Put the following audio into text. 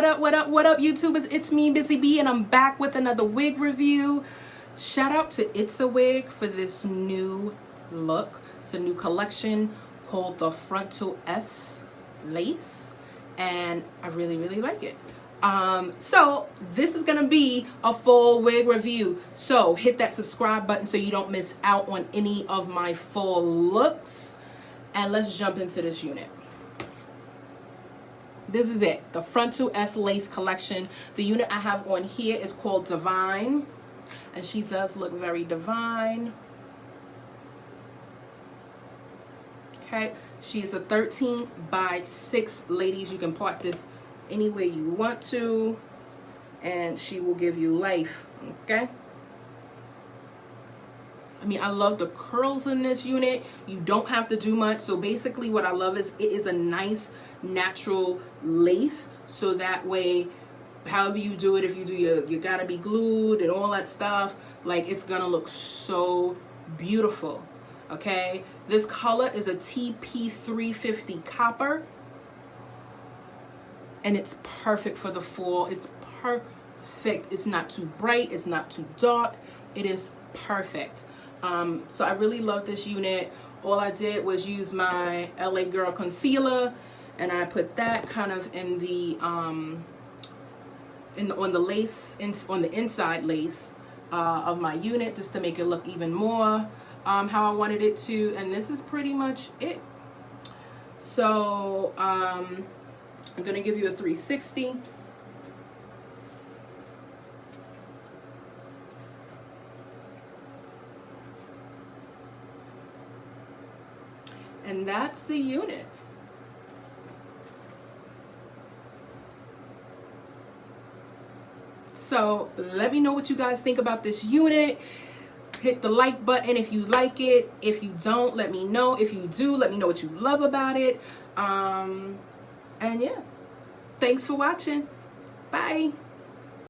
What up, what up, what up, YouTubers? It's me, Busy Bee, and I'm back with another wig review. Shout out to It's a Wig for this new look. It's a new collection called the Frontal S lace, and I really, really like it. So this is gonna be a full wig review. So hit that subscribe button so you don't miss out on any of my full looks. And let's jump into this unit. This is it, the Frontal S lace collection. The unit I have on here is called Divine, and she does look very divine. Okay, she's a 13 by 6, ladies. You can part this any way you want to, and she will give you life. Okay, I mean, I love the curls in this unit. You don't have to do much. So basically what I love is it is a nice natural lace. So that way, however you do it, if you do you gotta be glued and all that stuff, like, it's gonna look so beautiful. Okay, this color is a TP350 copper, and it's perfect for the fall. It's perfect. It's not too bright, it's not too dark. It is perfect. So I really love this unit. All I did was use my LA Girl concealer, and I put that kind of in the on the lace, on the inside lace of my unit, just to make it look even more how I wanted it to. And this is pretty much it. So I'm gonna give you a 360. And that's the unit. So let me know what you guys think about this unit. Hit the like button if you like it. If you don't, let me know. If you do, let me know what you love about it. And yeah, thanks for watching. Bye.